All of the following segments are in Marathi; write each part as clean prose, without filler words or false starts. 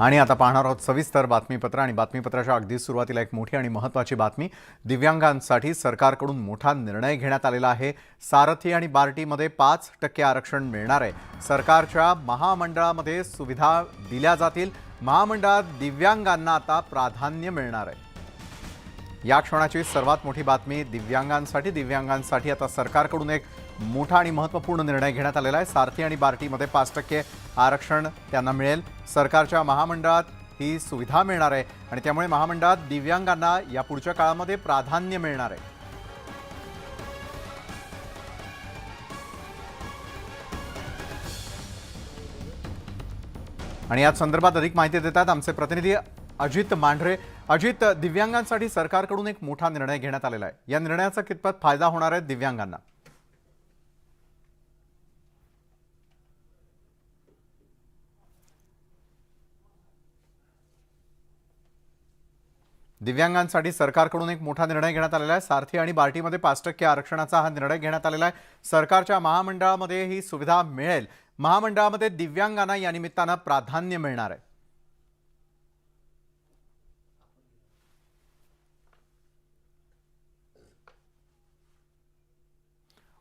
आणि आता पाहणार आहोत सविस्तर बातमीपत्र आणि बातमीपत्राच्या अगदी सुरुवातीला एक मोठी आणि महत्त्वाची बातमी। दिव्यांगांसाठी सरकारकडून मोठा निर्णय घेण्यात आलेला आहे। सारथी आणि बार्टीमध्ये 5% आरक्षण मिळणार आहे। सरकारच्या महामंडळामध्ये सुविधा दिल्या जातील। महामंडळात दिव्यांगांना आता प्राधान्य मिळणार आहे। या क्षणाची सर्वात मोठी बातमी दिव्यांगांसाठी आता सरकारकडून एक मोठा आणि महत्त्वपूर्ण निर्णय घेण्यात आलेला आहे। सारथी आणि बार्टीमध्ये 5% आरक्षण त्यांना मिळेल। सरकारच्या महामंडळात ही सुविधा मिळणार आहे आणि त्यामुळे महामंडळात दिव्यांगांना या पुढच्या काळामध्ये प्राधान्य मिळणार आहे। आणि या संदर्भात अधिक माहिती देतात आमचे प्रतिनिधी अजित मांढरे। अजित, दिव्यांगांसाठी सरकारकडून एक मोठा निर्णय घेण्यात आलेला आहे। या निर्णयाचा कितपत फायदा होणार आहे दिव्यांगांना? दिव्यांगांसाठी सरकारकडून एक मोठा निर्णय घेण्यात आलेला आहे। सारथी आणि बार्टीमध्ये 5% आरक्षणाचा हा निर्णय घेण्यात आलेला आहे। सरकारच्या महामंडळामध्ये ही सुविधा मिळेल। महामंडळामध्ये दिव्यांगांना या निमित्तानं प्राधान्य मिळणार आहे।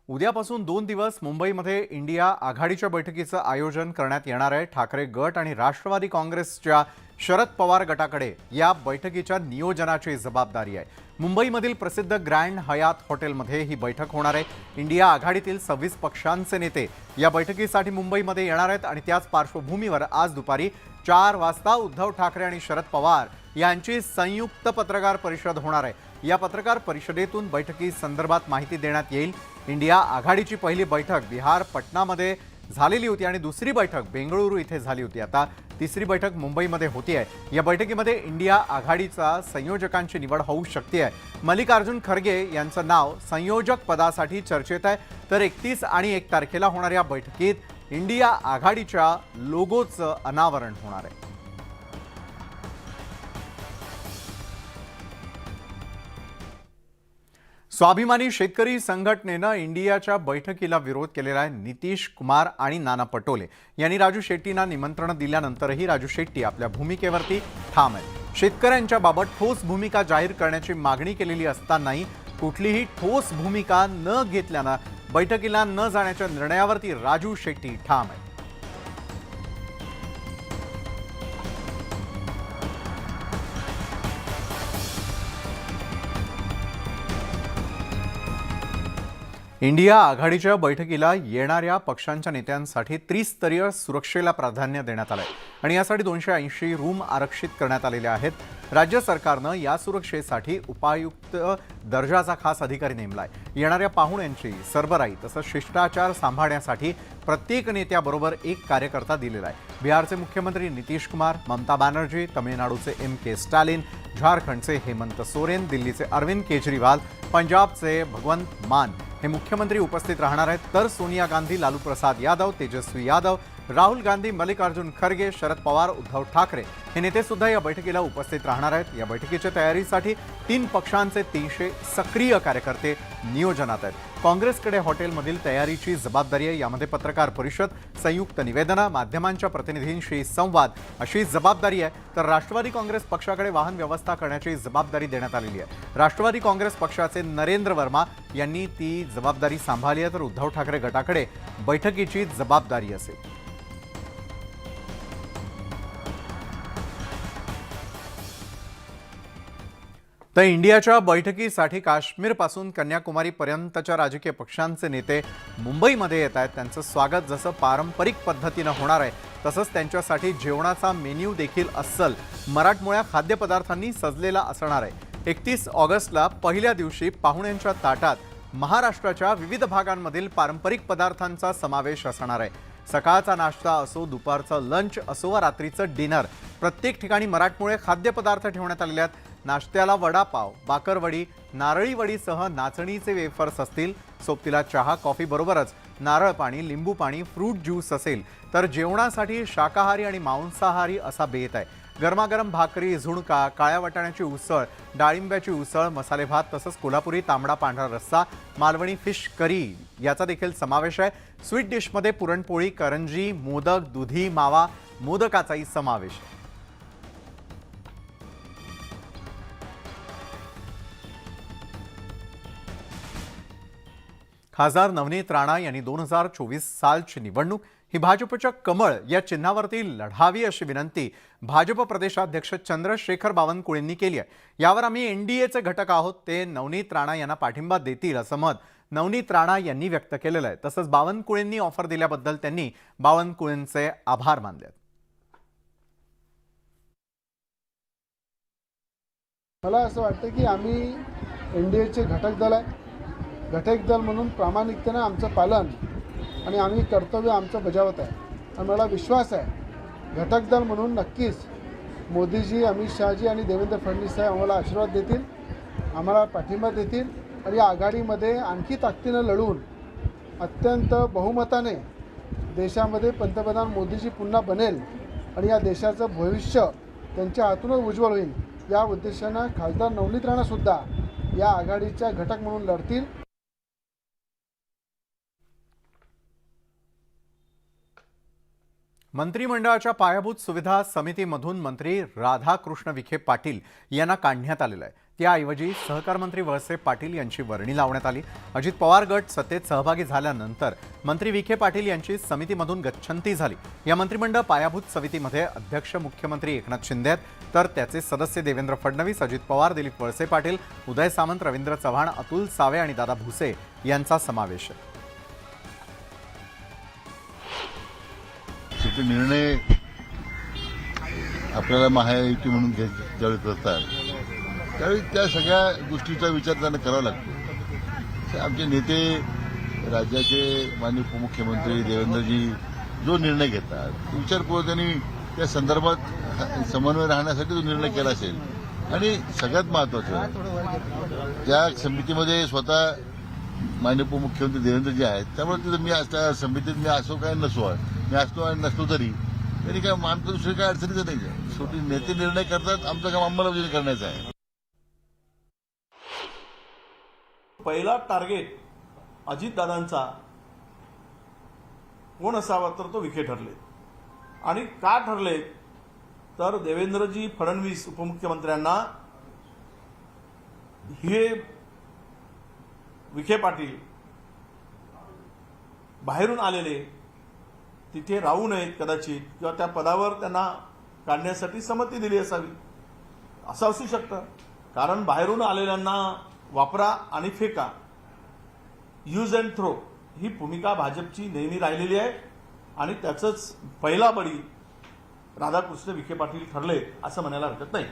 उद्यापासून 2 दिवस मुंबईमध्ये इंडिया आघाडीच्या बैठकीचं आयोजन करण्यात येणार आहे। ठाकरे गट आणि राष्ट्रवादी काँग्रेसच्या शरद पवार गटाकडे या बैठकीच्या नियोजनाची जबाबदारी आहे। मुंबईमधील प्रसिद्ध ग्रँड हयात हॉटेलमध्ये ही बैठक होणार आहे। इंडिया आघाडीतील 26 पक्षांचे नेते या बैठकीसाठी मुंबईमध्ये येणार आहेत आणि त्याच पार्श्वभूमीवर आज दुपारी 4 वाजता उद्धव ठाकरे आणि शरद पवार यांची संयुक्त पत्रकार परिषद होणार आहे। या पत्रकार परिषदेतून बैठकी संदर्भात माहिती देण्यात येईल। इंडिया आघाडीची पहिली बैठक बिहार पटनामध्ये झालेली होती आणि दुसरी बैठक बेंगळुरू इथे झाली होती। आता तिसरी बैठक मुंबईमध्ये होती आहे। या बैठकीमध्ये इंडिया आघाडीचा संयोजकांची निवड होऊ शकते आहे। मल्लिकार्जुन खरगे यांचं नाव संयोजक पदासाठी चर्चेत आहे। तर 31 आणि 1 तारखेला होणाऱ्या बैठकीत इंडिया आघाडीच्या लोगोचं अनावरण होणार आहे। स्वाभिमानी शेतकरी संघटनेनं इंडियाच्या बैठकीला विरोध केलेला आहे। नितीश कुमार आणि नाना पटोले यांनी राजू शेट्टींना निमंत्रण दिल्यानंतरही राजू शेट्टी आपल्या भूमिकेवरती ठाम आहेत। शेतकऱ्यांच्या बाबत ठोस भूमिका जाहीर करण्याची मागणी केलेली असतानाही कुठलीही ठोस भूमिका न घेतल्यानं बैठकीला न जाण्याच्या निर्णयावरती राजू शेट्टी ठाम आहेत। इंडिया आघाडीच्या बैठकीला येणाऱ्या पक्षांच्या नेत्यांसाठी त्रिस्तरीय सुरक्षेला प्राधान्य देण्यात आलंय आणि यासाठी 280 रूम आरक्षित करण्यात आलेले आहेत। राज्य सरकारनं या सुरक्षेसाठी उपायुक्त दर्जाचा खास अधिकारी नेमलाय। येणाऱ्या पाहुण्यांची सरबराई तसंच शिष्टाचार सांभाळण्यासाठी प्रत्येक नेत्याबरोबर एक कार्यकर्ता दिलेला आहे। बिहारचे मुख्यमंत्री नितीश कुमार, ममता बॅनर्जी, तमिळनाडूचे MK स्टॅलिन, झारखंडचे हेमंत सोरेन, दिल्लीचे अरविंद केजरीवाल, पंजाबचे भगवंत मान हे मुख्यमंत्री उपस्थित राहणार आहेत। तर सोनिया गांधी, लालू प्रसाद यादव, तेजस्वी यादव, राहुल गांधी, मल्लिकार्जुन खरगे, शरद पवार, उद्धव ठाकरे हे नेते सुद्धा या बैठकीला उपस्थित राहणार आहेत। या बैठकीच्या तयारीसाठी 3 पक्षांचे 300 सक्रिय कार्यकर्ते नियोजनात आहेत। काँग्रेसकडे हॉटेलमधील तयारीची जबाबदारी आहे। यामध्ये पत्रकार परिषद, संयुक्त निवेदनं, माध्यमांच्या प्रतिनिधींशी संवाद अशी जबाबदारी आहे। तर राष्ट्रवादी काँग्रेस पक्षाकडे वाहन व्यवस्था करण्याची जबाबदारी देण्यात आलेली आहे। राष्ट्रवादी काँग्रेस पक्षाचे नरेंद्र वर्मा यांनी ती जबाबदारी सांभाळली आहे। तर उद्धव ठाकरे गटाकडे बैठकीची जबाबदारी असेल। तर इंडियाच्या बैठकीसाठी काश्मीरपासून कन्याकुमारीपर्यंतच्या राजकीय पक्षांचे नेते मुंबईमध्ये येत आहेत। त्यांचं स्वागत जसं पारंपरिक पद्धतीनं होणार आहे तसंच त्यांच्यासाठी जेवणाचा मेन्यू देखील अस्सल मराठमोळ्या खाद्यपदार्थांनी सजलेला असणार आहे। 31 ऑगस्टला पहिल्या दिवशी पाहुण्यांच्या ताटात महाराष्ट्राच्या विविध भागांमधील पारंपरिक पदार्थांचा समावेश असणार आहे। सकाळचा नाश्ता असो, दुपारचं लंच असो वा रात्रीचं डिनर, प्रत्येक ठिकाणी मराठमोळे खाद्यपदार्थ ठेवण्यात आलेले आहेत। नाश्त्याला वडापाव, बाकरवडी, नारळी वडीसह नाचणीचे वेफर्स असतील। सोबतीला चहा, कॉफी बरोबरच नारळ पाणी, लिंबू पाणी, फ्रूट ज्यूस असेल। तर जेवणासाठी शाकाहारी आणि मांसाहारी असा बेत आहे। गरमागरम भाकरी, झुणका, काळ्या वाटाण्याची उसळ, डाळिंब्याची उसळ, मसाले भात तसंच कोल्हापुरी तांबडा पांढरा रस्सा, मालवणी फिश करी याचा देखील समावेश आहे। स्वीट डिशमध्ये पुरणपोळी, करंजी, मोदक, दुधी मावा, मोदकाचाही समावेश आहे। खासदार नवनीत राणा यांनी 2024 सालची निवडणूक ही भाजपच्या कमळ या चिन्हावरती लढावी अशी विनंती भाजप प्रदेशाध्यक्ष चंद्रशेखर बावनकुळेंनी केली आहे। यावर आम्ही एनडीएचे घटक आहोत, ते नवनीत राणा यांना पाठिंबा देतील असं मत नवनीत राणा यांनी व्यक्त केलेलं आहे। तसंच बावनकुळेंनी ऑफर दिल्याबद्दल त्यांनी बावनकुळेंचे आभार मानले। मला असं वाटतं की आम्ही एनडीएचे घटक दल आहे, घटक दल म्हणून प्रामाणिकतेने आमचं पालन आणि आम्ही कर्तव्य आमचं बजावत आहे आणि मला विश्वास आहे घटक दल म्हणून नक्कीच मोदीजी, अमित शहाजी आणि देवेंद्र फडणवीस साहेब आम्हाला आशीर्वाद देतील, आम्हाला पाठिंबा देतील आणि या आघाडीमध्ये आणखी ताकदीनं लढून अत्यंत बहुमताने देशामध्ये पंतप्रधान मोदीजी पुन्हा बनेल आणि या देशाचं भविष्य त्यांच्या हातूनच उज्ज्वल होईल या उद्देशानं खासदार नवनीत राणासुद्धा या आघाडीच्या घटक म्हणून लढतील। मंत्रिमंडळाच्या पायाभूत सुविधा समितीमधून मंत्री राधाकृष्ण विखे पाटील यांना काढण्यात आलेलं आहे। त्याऐवजी सहकार मंत्री वळसे पाटील यांची वर्णी लावण्यात आली। अजित पवार गट सत्तेत सहभागी झाल्यानंतर मंत्री विखे पाटील यांची समितीमधून गच्छंती झाली। या मंत्रिमंडळ पायाभूत समितीमध्ये अध्यक्ष मुख्यमंत्री एकनाथ शिंदे आहेत, तर त्याचे सदस्य देवेंद्र फडणवीस, अजित पवार, दिलीप वळसे पाटील, उदय सामंत, रवींद्र चव्हाण, अतुल सावे आणि दादा भुसे यांचा समावेश आहे। निर्णय आपल्याला महायुती म्हणून ज्यावेळी करतात त्यावेळी त्या सगळ्या गोष्टीचा विचार त्यांना करावा लागतो। आमचे नेते, राज्याचे माननीय उपमुख्यमंत्री देवेंद्रजी जो निर्णय घेतात तो विचारपूर्वक त्यांनी त्या संदर्भात समन्वय राहण्यासाठी तो निर्णय केला असेल। आणि सगळ्यात महत्त्वाचं त्या समितीमध्ये स्वतः माननीय उपमुख्यमंत्री देवेंद्रजी आहेत, त्यामुळे तिथं मी त्या समितीत मी असो काय नसो, मी असतो आणि नसतो तरी त्यांनी काय आमचं दुसरी काय अडचणीचं नाही आहे। शेवटी नेते निर्णय करतात, आमचं काम अंमलबजावणी करण्याचं आहे। पहिला टार्गेट अजितदादांचा कोण असावा तर तो विखे ठरले। आणि का ठरले तर देवेंद्रजी फडणवीस उपमुख्यमंत्र्यांना हे विखे पाटील बाहेरून आलेले तिथे राहू नयेत कदाचित, किंवा त्या पदावर त्यांना काढण्यासाठी संमती दिली असावी असं असू शकतं। कारण बाहेरून आलेल्यांना वापरा आणि फेका, यूज अँड थ्रो ही भूमिका भाजपची नेहमी राहिलेली आहे आणि त्याचंच पहिला बळी राधाकृष्ण विखे पाटील ठरले असं म्हणायला हरकत नाही।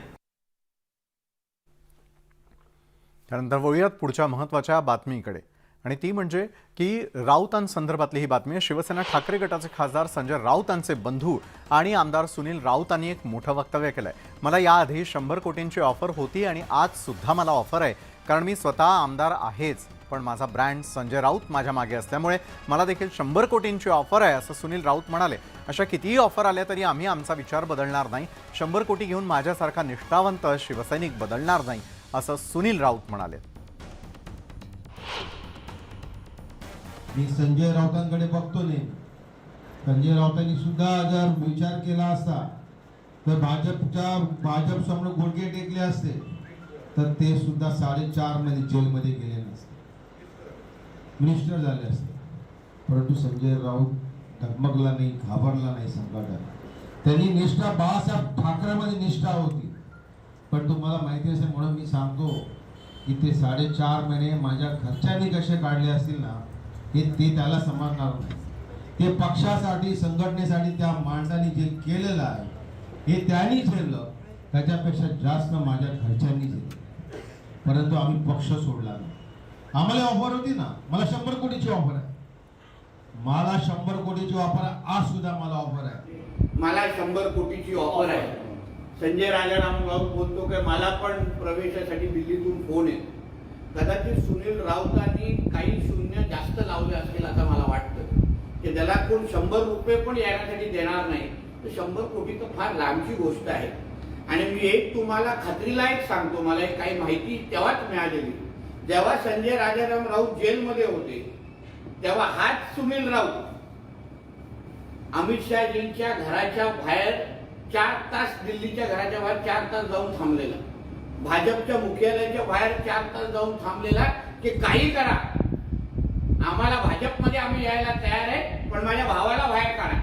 त्यानंतर वळूयात पुढच्या महत्त्वाच्या बातमीकडे, आणि ती म्हणजे की राऊतांसंदर्भातली ही बातमी आहे। शिवसेना ठाकरे गटाचे खासदार संजय राऊतांचे बंधू आणि आमदार सुनील राऊतांनी एक मोठं वक्तव्य केलं आहे। मला याआधी 100 कोटींची ऑफर होती आणि आज सुद्धा मला ऑफर आहे, कारण मी स्वतः आमदार आहेच, पण माझा ब्रँड संजय राऊत माझ्या मागे असल्यामुळे मला देखील 100 कोटींची ऑफर आहे असं सुनील राऊत म्हणाले। अशा कितीही ऑफर आल्या तरी आम्ही आमचा विचार बदलणार नाही, 100 कोटी घेऊन माझ्यासारखा निष्ठावंत शिवसैनिक बदलणार नाही असं सुनील राऊत म्हणाले। मी संजय राऊतांकडे बघतो नाही, संजय राऊतांनी सुद्धा जर विचार केला असता तर भाजप समोर गुडघे टेकले असते तर ते सुद्धा 4.5 महिने जेलमध्ये गेले नसते, मिनिस्टर झाले असते। परंतु संजय राऊत डगमगला नाही, घाबरला नाही संकटात। त्यांनी निष्ठा बाळासाहेब ठाकरेमध्ये निष्ठा होती, पण तुम्हाला माहिती असेल म्हणून मी सांगतो की ते 4.5 महिने माझ्या घरच्यांनी कसे काढले असतील ना, हे ते त्याला समजणार नाही। ते पक्षासाठी, संघटनेसाठी त्या माणसाने जे केलेलं आहे हे त्यांनी झेललं, त्याच्यापेक्षा जास्त माझ्या घरच्यांनी झेललं। परंतु आम्ही पक्ष सोडला नाही। आम्हाला ऑफर होती ना, मला 100 कोटीची ऑफर आहे, मला 100 कोटीची ऑफर आहे, आज सुद्धा मला ऑफर आहे, मला 100 कोटीची ऑफर आहे। संजय राजाराम राऊत बोलतो की मला पण प्रवेशासाठी दिल्लीतून फोन आहे। कदाचित सुनील राऊतांनी काही शून्य जास्त लावले असतील असं मला वाटतं की त्याला कोण 100 रुपये पण येण्यासाठी देणार नाही, तर 100 कोटी तर फार लांबची गोष्ट आहे। आणि मी एक तुम्हाला खात्रीला एक सांगतो, मला एक काही माहिती तेव्हाच मिळालेली, जेव्हा संजय राजाराम राऊत जेलमध्ये होते तेव्हा हाच सुनील राऊत अमित शहाजींच्या घराच्या बाहेर 4 तास, दिल्लीच्या घराच्या बाहेर 4 तास जाऊन थांबलेला, भाजपच्या मुख्यालयाच्या बाहेर 4 तास जाऊन थांबलेला की काही करा आम्हाला भाजपमध्ये आम्ही यायला तयार आहे, पण माझ्या भावाला बाहेर काढा.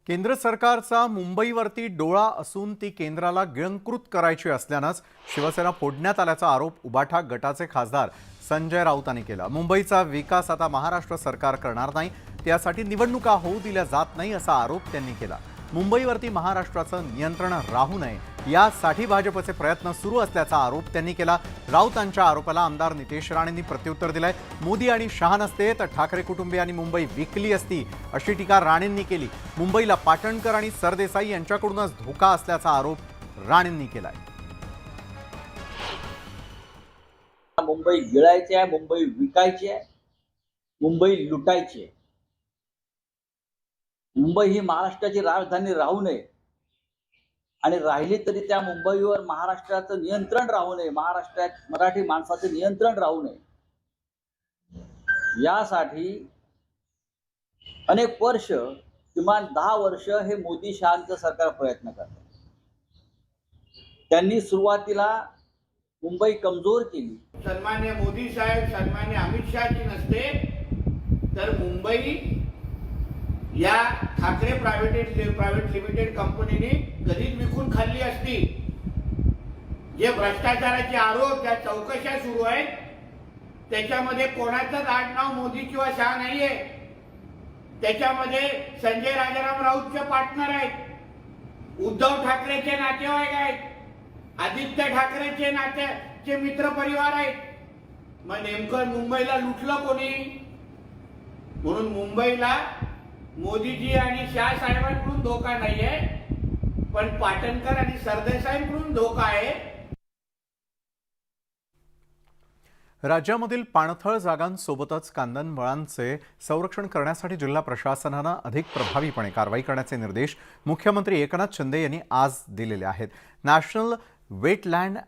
केंद्र सरकारचा मुंबईवरती डोळा असून ती केंद्राला गिळंकृत करायची असल्यानंच शिवसेना फोडण्यात आल्याचा आरोप उबाठा गटाचे खासदार संजय राऊतांनी केला. मुंबईचा विकास आता महाराष्ट्र सरकार करणार नाही, त्यासाठी निवडणुका होऊ दिल्या जात नाही असा आरोप त्यांनी केला. मुंबईवरती महाराष्ट्राचं नियंत्रण राहू नये यासाठी भाजपचे प्रयत्न सुरू असल्याचा आरोप त्यांनी केला. राऊतांच्या आरोपाला आमदार नितेश राणेंनी प्रत्युत्तर दिलंय. मोदी आणि शहा नसते तर ठाकरे कुटुंबियांनी मुंबई विकली असती अशी टीका राणेंनी केली. मुंबईला पाटणकर आणि सरदेसाई यांच्याकडूनच धोका असल्याचा आरोप राणेंनी केलाय. मुंबई गिळायची आहे, मुंबई विकायची आहे, मुंबई लुटायची आहे. मुंबई ही महाराष्ट्राची राजधानी राहू नये आणि राहिली तरी त्या मुंबईवर महाराष्ट्राचं नियंत्रण राहू नये, महाराष्ट्रात मराठी माणसाचं नियंत्रण राहू नये, यासाठी अनेक वर्ष, किमान 10 वर्ष हे मोदी शहांचं सरकार प्रयत्न करतं. त्यांनी सुरुवातीला मुंबई कमजोर केली. सन्मान्य मोदी साहेब, सन्मान्य अमित शहाची नसते तर मुंबई या ठाकरे प्रायव्हेट लिमिटेड कंपनीने कधीच विकून खाल्ली असती. जे भ्रष्टाचाराचे आरोप, त्या चौकशा सुरू आहेत, त्याच्यामध्ये कोणाचंच आडनाव मोदी किंवा शहा नाहीये. त्याच्यामध्ये संजय राजाराम राऊतचे पार्टनर आहेत, उद्धव ठाकरेचे नातेवाईक आहेत, आदित्य ठाकरेचे नात्याचे मित्र परिवार आहेत. मग नेमकं मुंबईला लुटलं कोणी? म्हणून मुंबईला मोदीजी आणि शाह साहेबांकडून धोका नाहीये, पण पाटणकर आणि सरदेसाईंकडून धोका आहे. राज्यामधील पाणथळ जागांसोबतच कांदनवळांचे संरक्षण करण्यासाठी जिल्हा प्रशासनानं अधिक प्रभावीपणे कारवाई करण्याचे निर्देश मुख्यमंत्री एकनाथ शिंदे यांनी आज दिलेले आहेत. नॅशनल वेटलँड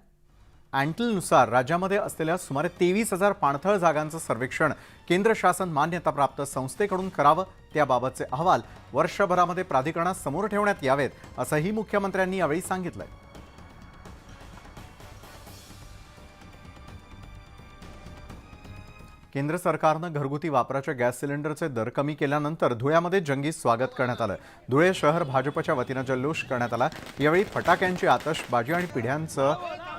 अँटलनुसार राज्यामध्ये असलेल्या सुमारे 23,000 पाणथळ जागांचं सर्वेक्षण केंद्र शासन मान्यताप्राप्त संस्थेकडून करावं. त्याबाबतचे अहवाल वर्षभरामध्ये प्राधिकरणात समोर ठेवण्यात यावेत असंही मुख्यमंत्र्यांनी यावेळी सांगितलंय. केंद्र सरकारनं घरगुती वापराच्या गॅस सिलेंडरचे दर कमी केल्यानंतर धुळ्यामध्ये जंगी स्वागत करण्यात आलं. धुळे शहर भाजपच्या वतीनं जल्लोष करण्यात आला. यावेळी फटाक्यांची आतषबाजी आणि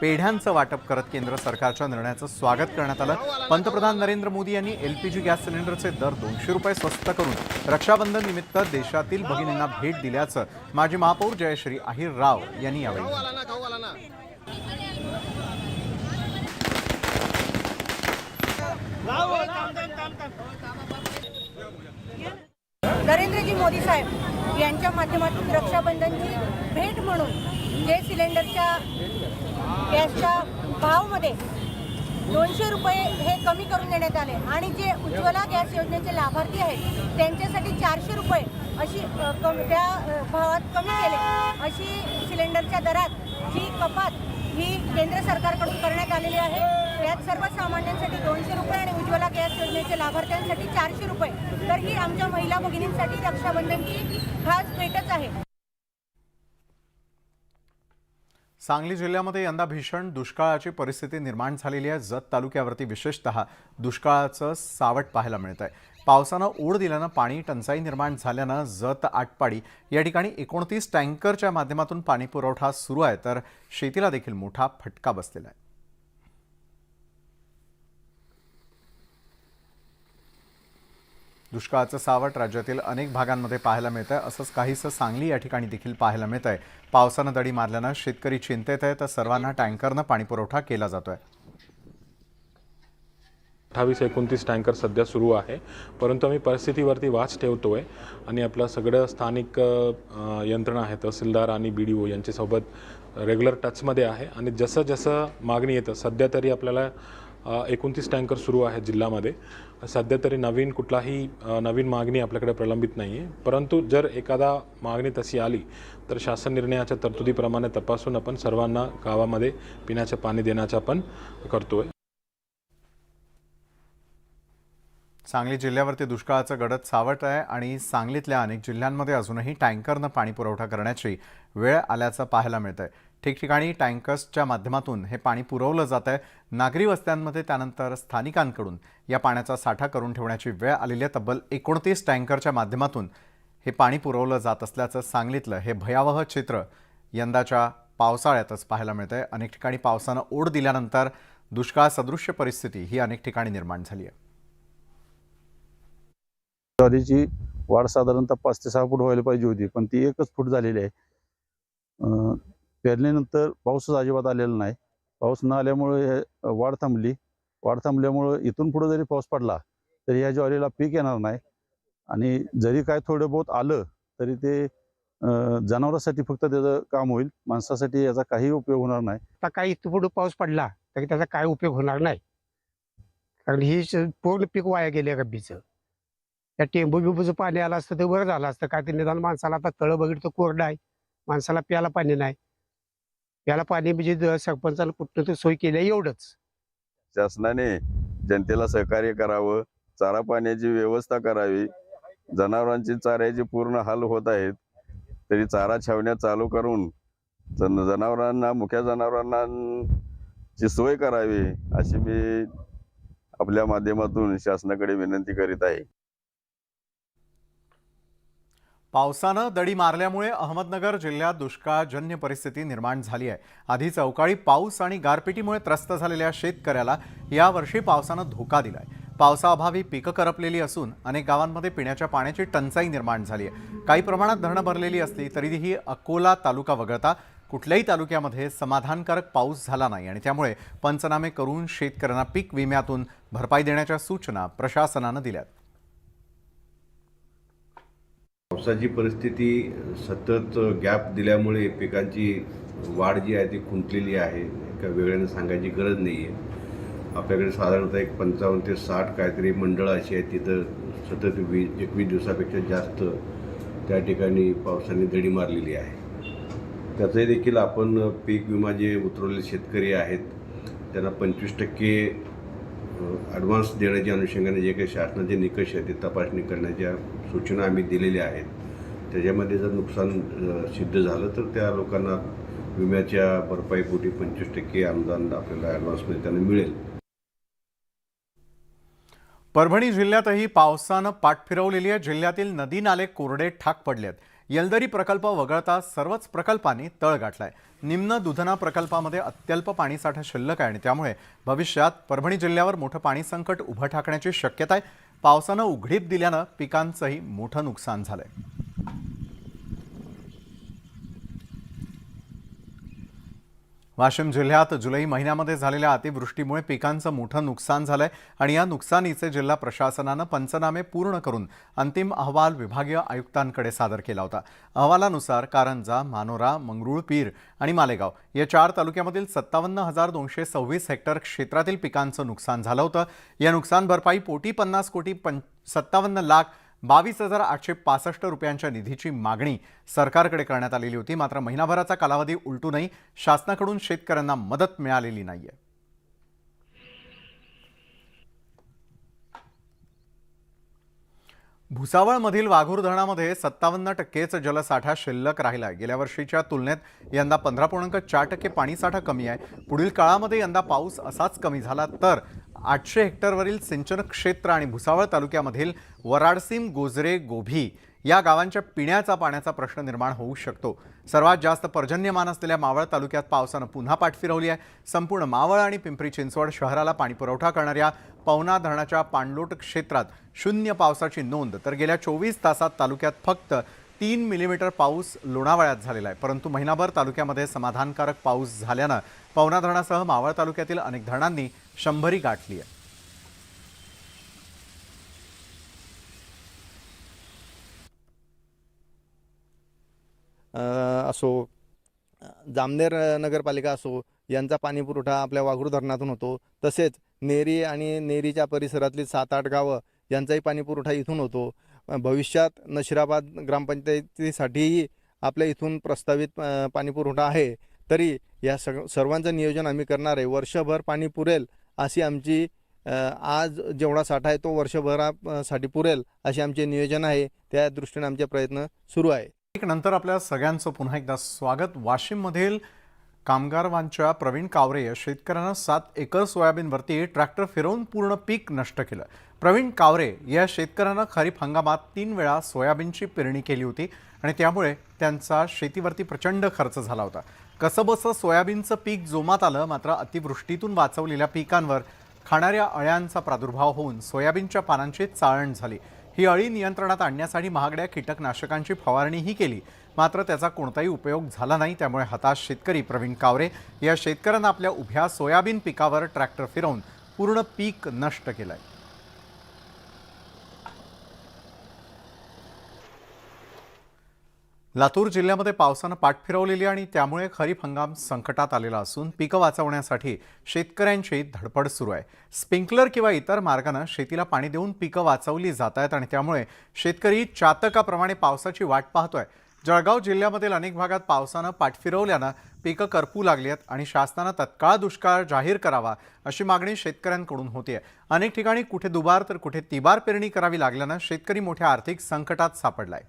पेढ्यांचं वाटप करत केंद्र सरकारच्या निर्णयाचं स्वागत करण्यात आलं. पंतप्रधान नरेंद्र मोदी यांनी LPG गॅस सिलेंडरचे दर 200 रुपये स्वस्त करून रक्षाबंधन निमित्त देशातील भगिनींना भेट दिल्याचं माजी महापौर जयश्री अहिर राव यांनी यावेळी नरेंद्रजी मोदी साहेब यांच्या माध्यमातून रक्षाबंधनची भेट म्हणून जे सिलेंडरच्या गॅसच्या भावामध्ये 200 रुपये हे कमी करून देण्यात आले आणि जे उज्ज्वला गॅस योजनेचे लाभार्थी आहेत त्यांच्यासाठी 400 रुपये अशी त्या भावात कमी केले. अशी सिलेंडरच्या दरात जी कपात ही केंद्र सरकारकडून करण्यात आलेली आहे. यात सर्वसामान्यांसाठी 200 रुपये आणि उज्ज्वला गॅस योजनेच्या लाभार्थ्यांसाठी 400 रुपये. तर ही आमच्या महिला भगिनींसाठी रक्षाबंधनची खास भेटच आहे. सांगली जिल्ह्यामध्ये यंदा भीषण दुष्काळाची परिस्थिती निर्माण झालेली आहे. जत तालुक्यावरती विशेषतः दुष्काळाचं सावट पाहायला मिळत आहे. पावसानं ओढ दिल्यानं पाणी टंचाई निर्माण झाल्यानं जत आटपाडी या ठिकाणी 29 टँकरच्या माध्यमातून पाणी पुरवठा सुरू आहे, तर शेतीला देखील मोठा फटका बसलेला आहे. दुष्काळाचं सावट राज्यातील अनेक भागांमध्ये पाहायला मिळत आहे. असंच काहीसं सांगली या ठिकाणी देखील पाहायला मिळत आहे. पावसानं दडी मारल्यानं शेतकरी चिंतेत आहे, तर सर्वांना टँकरनं पाणी पुरवठा केला जातोय. 28-29 टँकर सध्या सुरू आहे, परंतु आम्ही परिस्थितीवरती वाच ठेवतोय आणि आपलं सगळं स्थानिक यंत्रणा आहे, तहसीलदार आणि BDO यांच्यासोबत रेग्युलर टचमध्ये आहे आणि जसं जसं मागणी येतं, सध्या तरी आपल्याला 29 टँकर सुरू आहे जिल्ह्यामध्ये. सध्या तरी कुठलाही नवीन मागणी आपल्याकडे प्रलंबित नाही आहे, परंतु जर एखादा मागणी तशी आली तर शासन निर्णयाच्या तरतुदीप्रमाणे तपासून आपण सर्वांना गावामध्ये पिण्याचे पाणी देण्याचं आपण करतोय. सांगली जिल्ह्यावरती दुष्काळाचं गडद सावट आहे आणि सांगलीतल्या अनेक जिल्ह्यांमध्ये अजूनही टँकरनं पाणी पुरवठा करण्याची वेळ आल्याचं पाहायला मिळत आहे. ठिकठिकाणी टँकर्सच्या माध्यमातून हे पाणी पुरवलं जात आहे. नागरी वस्त्यांमध्ये त्यानंतर स्थानिकांकडून या पाण्याचा साठा करून ठेवण्याची वेळ आलेली आहे. तब्बल 29 टँकरच्या माध्यमातून हे पाणी पुरवलं जात असल्याचं सांगलीतलं हे भयावह चित्र यंदाच्या पावसाळ्यातच पाहायला मिळतंय. अनेक ठिकाणी पावसानं ओढ दिल्यानंतर दुष्काळ सदृश्य परिस्थिती ही अनेक ठिकाणी निर्माण झाली आहे. ज्वारीची वाढ साधारणतः 5 ते 6 फूट व्हायला पाहिजे होती, पण ती 1च फूट झालेली आहे. पेरणीनंतर पाऊसच अजिबात आलेला नाही. पाऊस न आल्यामुळे वाढ थांबली. वाढ थांबल्यामुळं इथून पुढे जरी पाऊस पडला तरी या ज्वारीला पीक येणार नाही आणि जरी काय थोडं बहुत आलं तरी ते जनावरांसाठी फक्त त्याचं काम होईल. माणसासाठी याचा काही उपयोग होणार नाही. आता काही इथं पुढे पाऊस पडला तरी त्याचा काय उपयोग होणार नाही, कारण ही पूर्ण पीक वाया गेले रब्बीचं. त्या टेंबू बिंबूचं पाणी आलं असतं ते बरं झालं असतं. काय ते निदान माणसाला आता तळं बघितलं कोरडं आहे, माणसाला प्याला पाणी नाही. प्याला पाणी म्हणजे सरपंचाला कुठं तर सोय केली आहे एवढंच. शासनाने जनतेला सहकार्य करावं, चारा पाण्याची व्यवस्था करावी. जनावरांची चाऱ्याचे पूर्ण हाल होत आहेत, तरी चारा छावण्या चालू करून जनावरांना मुख्या जनावरांना ची सोय करावी अशी मी आपल्या माध्यमातून शासनाकडे विनंती करीत आहे. पावसानं दडी मारल्यामुळे अहमदनगर जिल्ह्यात दुष्काळजन्य परिस्थिती निर्माण झाली आहे. आधीच अवकाळी पाऊस आणि गारपिटीमुळे त्रस्त झालेल्या शेतकऱ्याला यावर्षी पावसानं धोका दिलाय. पावसाअभावी पिकं करपलेली असून अनेक गावांमध्ये पिण्याच्या पाण्याची टंचाई निर्माण झाली आहे. काही प्रमाणात धरणं भरलेली असली तरीही अकोला तालुका वगळता कुठल्याही तालुक्यामध्ये समाधानकारक पाऊस झाला नाही आणि त्यामुळे पंचनामे करून शेतकऱ्यांना पीक विम्यातून भरपाई देण्याच्या सूचना प्रशासनानं दिल्यात. पावसाची परिस्थिती सतत गॅप दिल्यामुळे पिकांची वाढ जी आहे ती खुंटलेली आहे. एका वेगळ्याने सांगायची गरज नाही आहे. आपल्याकडे साधारणतः एक 55 ते 60 काहीतरी मंडळं अशी आहेत तिथं सतत 21 दिवसापेक्षा जास्त त्या ठिकाणी पावसाने दडी मारलेली आहे. त्याचंही देखील आपण पीक विमा जे उतरवलेले शेतकरी आहेत त्यांना 25% ॲडव्हान्स देण्याच्या अनुषंगाने जे काही शासनाचे निकष आहेत ते तपासणी करण्याच्या सूचना आम्ही दिलेल्या आहेत. त्याच्यामध्ये जर नुकसान सिद्ध झालं तर त्या लोकांना विम्याच्या भरपाईपोटी 25% अनुदान आपल्याला ॲडव्हान्समध्ये त्यांना मिळेल. परभणी जिल्ह्यातही पावसानं पाठ फिरवलेली आहे. जिल्ह्यातील नदी नाले कोरडे ठाक पडले आहेत. येलदरी प्रकल्प वगळता सर्वच प्रकल्पांनी तळ गाठलाय. निम्न दुधना प्रकल्पामध्ये अत्यल्प पाणीसाठा शिल्लक आहे आणि त्यामुळे भविष्यात परभणी जिल्ह्यावर मोठं पाणी संकट उभं ठाकण्याची शक्यता आहे. पावसानं उघडीप दिल्यानं पिकांचंही मोठं नुकसान झालंय. वाशिम जिल्ह्यात जुलै महिन्यामध्ये झालेल्या अतिवृष्टीमुळे पिकांचं मोठं नुकसान झालंय आणि या नुकसानीचे जिल्हा प्रशासनानं पंचनामे पूर्ण करून अंतिम अहवाल विभागीय आयुक्तांकडे सादर केला होता. अहवालानुसार कारंजा, मानोरा, मंगरुळपीर आणि मालेगाव या 4 तालुक्यामधील 57,226 हेक्टर क्षेत्रातील पिकांचं नुकसान झालं होतं. या नुकसान भरपाई पोटी 50,57,22,865 रुपयांच्या निधीची मागणी सरकारकडे करण्यात आलेली होती. मात्र महिनाभराचा कालावधी उलटूनही शासनाकडून शेतकऱ्यांना मदत मिळालेली नाहीये. भुसावळमधील वाघूर धरणामध्ये 57%च जलसाठा शिल्लक राहिला आहे. गेल्या वर्षीच्या तुलनेत यंदा 15.4% पाणीसाठा कमी आहे. पुढील काळामध्ये यंदा पाऊस असाच कमी झाला तर 800 हेक्टरवरील सिंचन क्षेत्र आणि भुसावळ तालुक्यामधील वराडसीम, गोजरे, गोभी या गावांच्या पिण्याचा पाण्याचा प्रश्न निर्माण होऊ शकतो. सर्वात जास्त पर्जन्यमान असलेल्या मावळ तालुक्यात पावसानं पुन्हा पाठ फिरवली आहे. संपूर्ण मावळ आणि पिंपरी चिंचवड शहराला पाणीपुरवठा करणाऱ्या पवना धरणाच्या पाणलोट क्षेत्रात 0 पावसाची नोंद, तर गेल्या 24 तासात तालुक्यात फक्त 3 मिलीमीटर पाऊस लोणावळ्यात झालेला आहे. परंतु महिनाभर तालुक्यामध्ये समाधानकारक पाऊस झाल्यानं पवना धरणासह मावळ तालुक्यातील अनेक धरणांनी 100 गाठली आहे. असो, जामनेर नगरपालिका असो, यांचा पाणीपुरवठा आपल्या वाघूर धरणातून होतो. तसेच नेरी आणि नेरीच्या परिसरातली 7-8 गावं यांचाही पाणीपुरवठा इथून होतो. भविष्यात नशिराबाद ग्रामपंचायतीसाठीही आपल्या इथून प्रस्तावित पाणीपुरवठा आहे. तरी या सर्वांचं नियोजन आम्ही करणार आहे. वर्षभर पाणी पुरेल अशी आमची आज जेवढा साठा आहे तो वर्षभरासाठी पुरेल असे आमचे नियोजन आहे. त्या दृष्टीने आमचे प्रयत्न सुरू आहे. नंतर आपल्या सगळ्यांचं पुन्हा एकदा स्वागत. वाशिममधील कामगारवांच्या प्रवीण कावरे या शेतकऱ्यानं 7 एकर सोयाबीनवरती ट्रॅक्टर फिरवून पूर्ण पीक नष्ट केलं. प्रवीण कावरे या शेतकऱ्यानं खरीप हंगामात 3 वेळा सोयाबीनची पेरणी केली होती आणि त्यामुळे त्यांचा शेतीवरती प्रचंड खर्च झाला होता. कसंबसं सोयाबीनचं पीक जोमात आलं, मात्र अतिवृष्टीतून वाचवलेल्या पिकांवर खाणाऱ्या अळ्यांचा प्रादुर्भाव होऊन सोयाबीनच्या पानांची चाळण झाली. ही अळी नियंत्रणात आणण्यासाठी महागड्या कीटकनाशकांची फवारणीही केली, मात्र त्याचा कोणताही उपयोग झाला नाही. त्यामुळे हताश शेतकरी प्रवीण कावरे या शेतकऱ्यांना आपल्या उभ्या सोयाबीन पिकावर ट्रॅक्टर फिरवून पूर्ण पीक नष्ट केलंय. लातूर जिल्ह्यामध्ये पावसानं पाठ फिरवलेली आणि त्यामुळे खरीप हंगाम संकटात आलेला असून पिकं वाचवण्यासाठी शेतकऱ्यांची धडपड सुरू आहे. स्प्रिंकलर किंवा इतर मार्गाने शेतीला पाणी देऊन पिकं वाचवली जात आहेत आणि त्यामुळे शेतकरी चातकाप्रमाणे पावसाची वाट पाहतोय. जळगाव जिल्ह्यामधील अनेक भागात पावसानं पाठ फिरवल्यानं पिकं करपू लागली आहेत आणि शासनानं तत्काळ दुष्काळ जाहीर करावा अशी मागणी शेतकऱ्यांकडून होतीये. अनेक ठिकाणी कुठे दुबार तर कुठे तिबार पेरणी करावी लागल्यानं शेतकरी मोठ्या आर्थिक संकटात सापडलाय.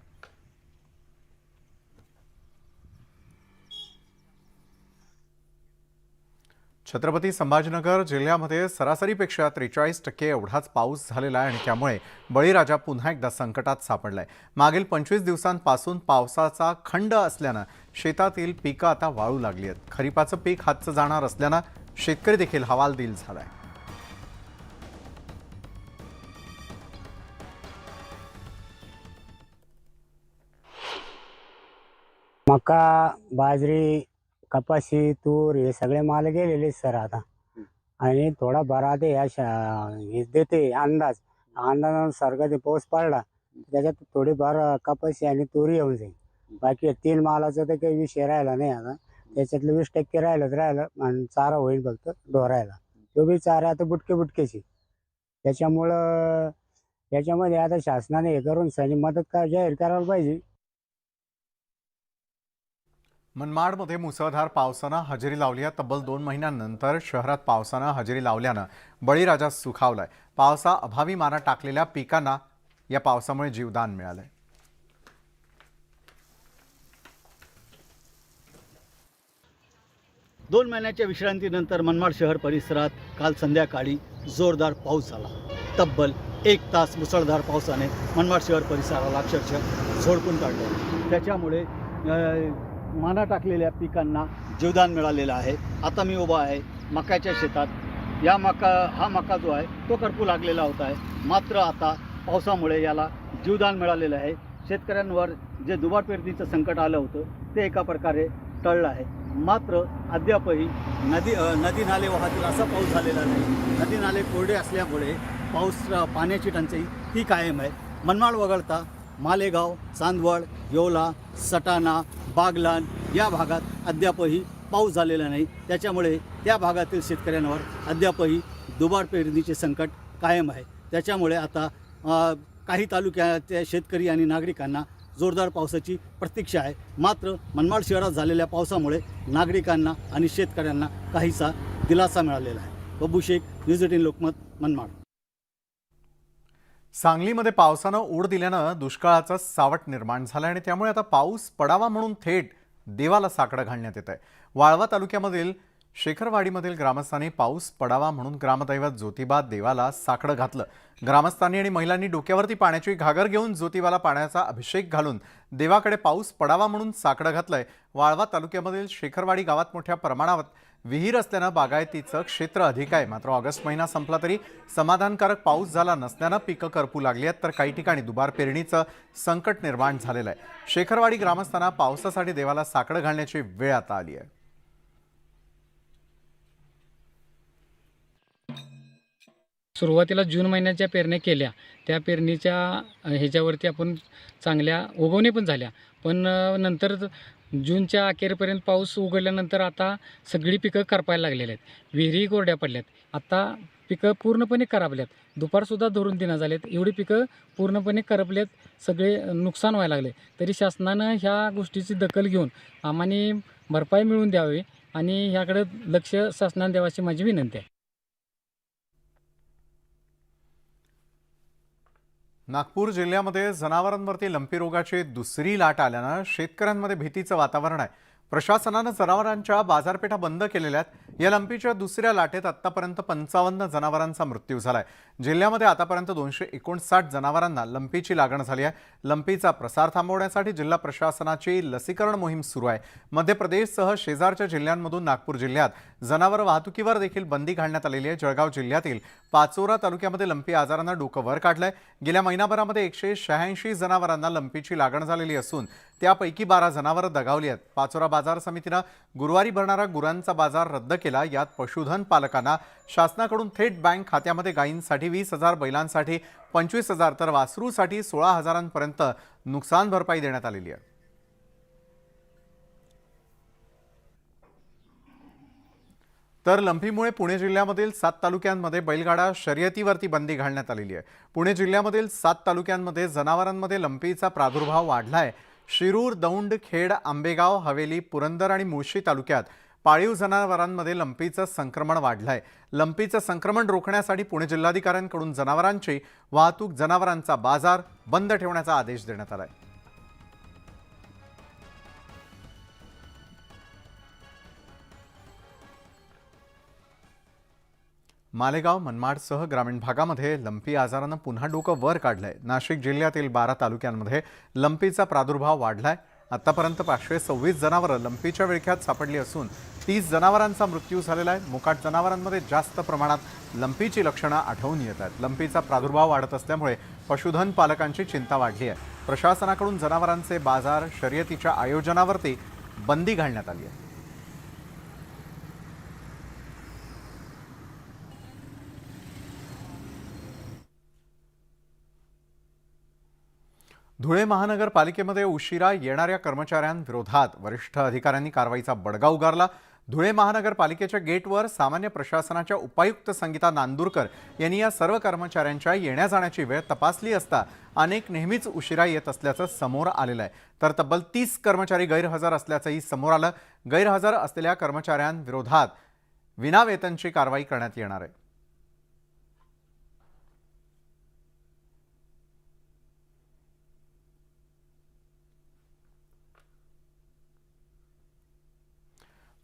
छत्रपती संभाजीनगर जिल्ह्यामध्ये सरासरीपेक्षा 43% एवढाच पाऊस झालेला आहे आणि त्यामुळे बळीराजा पुन्हा एकदा संकटात सापडलाय. मागील 25 दिवसांपासून पावसाचा खंड असल्यानं शेतातील पिकं आता वाळू लागली आहेत. खरीपाचं पीक हातचं जाणार असल्यानं शेतकरी देखील हवालदिल झालाय. मका, बाजरी, कपाशी, तूर हे सगळे माल गेलेले सर आता. आणि थोडा बरा ते हे देते अंदाजानुसार कधी पाऊस पडला त्याच्यात थोडीफार कपाशी आणि तूर येऊन जाईल. बाकी 3 मालाचा तर काही विषय राहिला नाही आता. त्याच्यातलं 20% राहिलं आणि चारा होईल फक्त ढोरायला. तो बी चारा आता बुटकेची. त्याच्यामुळं याच्यामध्ये आता शासनाने हे करून सनी मदत जाहीर करायला पाहिजे. मनमाडमध्ये मुसळधार पावसानं हजेरी लावली आहे. तब्बल 2 महिन्यांनंतर शहरात पावसानं हजेरी लावल्यानं बळीराजा सुखावलाय. पावसाअभावी मारा टाकलेल्या पिकांना या पावसामुळे जीवदान मिळालंय. दोन महिन्याच्या विश्रांतीनंतर मनमाड शहर परिसरात काल संध्याकाळी जोरदार पाऊस झाला. तब्बल 1 तास मुसळधार पावसाने मनमाड शहर परिसराला अक्षरशः झोडपून काढलं. त्याच्यामुळे माना टाकलेल्या पिकांना जीवदान मिळालेलं आहे. आता मी उभा आहे मकाच्या शेतात. हा मका जो आहे तो करपू लागलेला होता आहे, मात्र आता पावसामुळे याला जीवदान मिळालेलं आहे. शेतकऱ्यांवर जे दुबार पेरणीचं संकट आलं होतं ते एका प्रकारे टळलं आहे. मात्र अद्यापही नदी नाले वाहतील असा पाऊस झालेला नाही. नदी नाले कोरडे असल्यामुळे पाण्याची टंचाई ही कायम आहे. मनमाड वगळता मालेगाव, चांदवड, येवला, सटाणा, बागलाण या भागात अद्यापही पाऊस झालेला नाही. त्याच्यामुळे त्या भागातील शेतकऱ्यांवर अद्यापही दुबार पेरणीचे संकट कायम आहे. त्याच्यामुळे आता काही तालुक्याच्या शेतकरी आणि नागरिकांना जोरदार पावसाची प्रतीक्षा आहे. मात्र मनमाड शहरात झालेल्या पावसामुळे नागरिकांना आणि शेतकऱ्यांना काहीसा दिलासा मिळालेला आहे. बब्बू शेख, न्यूज 18 लोकमत, मनमाड. सांगलीमध्ये पावसानं ऊड दिल्यानं दुष्काळाचं सावट निर्माण झालं आणि त्यामुळे आता पाऊस पडावा म्हणून थेट देवाला साकडं घालण्यात येत आहे. वाळवा तालुक्यामधील शेखरवाडीमधील ग्रामस्थांनी पाऊस पडावा म्हणून ग्रामदैवत ज्योतिबा देवाला साकडं घातलं. ग्रामस्थांनी आणि महिलांनी डोक्यावरती पाण्याची घागर घेऊन ज्योतिबाला पाण्याचा अभिषेक घालून देवाकडे पाऊस पडावा म्हणून साकडं घातलंय. वाळवा तालुक्यामधील शेखरवाडी गावात मोठ्या प्रमाणात विहीर असल्यानं बागायतीचं क्षेत्र अधिक आहे. मात्र ऑगस्ट महिना संपला तरी समाधानकारक पाऊस झाला नसल्यानं पिकं करपू लागली आहेत, तर काही ठिकाणी दुबार पेरणीचं संकट निर्माण झालेलं आहे. शेखरवाडी ग्रामस्थांना पावसासाठी देवाला साकडं घालण्याची वेळ आता आली आहे. सुरुवातीला जून महिन्याच्या पेरण्या केल्या, त्या पेरणीच्या ह्याच्यावरती आपण चांगल्या उगवणे पण झाल्या, पण नंतर जूनच्या अखेरपर्यंत पाऊस उघडल्यानंतर आता सगळी पिकं करपायला लागलेली आहेत. विहिरी कोरड्या पडल्यात. आता पिकं पूर्णपणे करपल्यात. दुपारसुद्धा धरून दिना झालेत. एवढी पिकं पूर्णपणे करपल्यात. सगळे नुकसान व्हायला लागले. तरी शासनानं ह्या गोष्टीची दखल घेऊन आम्हाला भरपाई मिळवून द्यावी आणि ह्याकडे लक्ष शासनाने द्यावाची माझी विनंती आहे. नागपूर जिल्ह्यामध्ये जनावरांवरती लंपी रोगाची दुसरी लाट आल्यानं शेतकऱ्यांमध्ये भीतीचं वातावरण आहे. प्रशासनानं जनावरांच्या बाजारपेठा बंद केलेल्या आहेत. या लंपीच्या दुसऱ्या लाटेत आतापर्यंत 55 जनावरांचा मृत्यू झालाय. जिल्ह्यामध्ये आतापर्यंत 259 जनावरांना लंपीची लागण झाली आहे. लंपीचा प्रसार थांबवण्यासाठी जिल्हा प्रशासनाची लसीकरण मोहीम सुरू आहे. मध्य प्रदेशसह शेजारच्या जिल्ह्यांमधून नागपूर जिल्ह्यात जनावर वाहतुकीवर देखील बंदी घालण्यात आलेली आहे. जळगाव जिल्ह्यातील पाचोरा तालुक्यामध्ये लंपी आजारानं डोकं वर काढलंय. गेल्या महिनाभरामध्ये 186 जनावरांना लंपीची लागण झालेली असून त्यापैकी 12 जनावरं दगावली आहेत. पाचोरा बाजार समितीनं गुरुवारी भरणारा गुरांचा बाजार रद्द केला. यात पशुधन पालकांना शासनाकडून थेट बँक खात्यामध्ये गायींसाठी 20,000, बैलांसाठी 25,000 तर वासरूसाठी 16,000पर्यंत नुकसान भरपाई देण्यात आलेली आहे. तर लंपीमुळे पुणे जिल्ह्यामधील 7 तालुक्यांमध्ये बैलगाडा शर्यतीवरती बंदी घालण्यात आलेली आहे. पुणे जिल्ह्यामधील 7 तालुक्यांमध्ये जनावरांमध्ये लंपीचा प्रादुर्भाव वाढलाय. शिरूर, दौंड, खेड, आंबेगाव, हवेली, पुरंदर आणि मुळशी तालुक्यात पाळीव जनावरांमध्ये लंपीचं संक्रमण वाढलंय. लंपीचं संक्रमण रोखण्यासाठी पुणे जिल्हाधिकाऱ्यांकडून जनावरांची वाहतूक, जनावरांचा बाजार बंद ठेवण्याचा आदेश देण्यात आलाय. मालेगाव, मनमाडसह ग्रामीण भागामध्ये लंपी आजारानं पुन्हा डोकं वर काढलंय. नाशिक जिल्ह्यातील 12 तालुक्यांमध्ये लंपीचा प्रादुर्भाव वाढलाय. आतापर्यंत 526 जनावरं लंपीच्या विळख्यात सापडली असून 30 जनावरांचा मृत्यू झालेला आहे. मोकाट जनावरांमध्ये जास्त प्रमाणात लंपीची लक्षणं आढळून येत आहेत. लंपीचा प्रादुर्भाव वाढत असल्यामुळे पशुधन पालकांची चिंता वाढली आहे. प्रशासनाकडून जनावरांचे बाजार शर्यतीच्या आयोजनावरती बंदी घालण्यात आली आहे. धुळे महानगरपालिकेमध्ये उशिरा येणाऱ्या कर्मचाऱ्यांविरोधात वरिष्ठ अधिकाऱ्यांनी कारवाईचा बडगा उगारला. धुळे महानगरपालिकेच्या गेटवर सामान्य प्रशासनाच्या उपायुक्त संगीता नांदुरकर यांनी या सर्व कर्मचाऱ्यांच्या येण्या जाण्याची वेळ तपासली असता अनेक नेहमीच उशिरा येत असल्याचं समोर आलेलं आहे. तर तब्बल 30 कर्मचारी गैरहजर असल्याचंही समोर आलं. गैरहजर असलेल्या कर्मचाऱ्यांविरोधात विनावेतनची कारवाई करण्यात येणार आहे.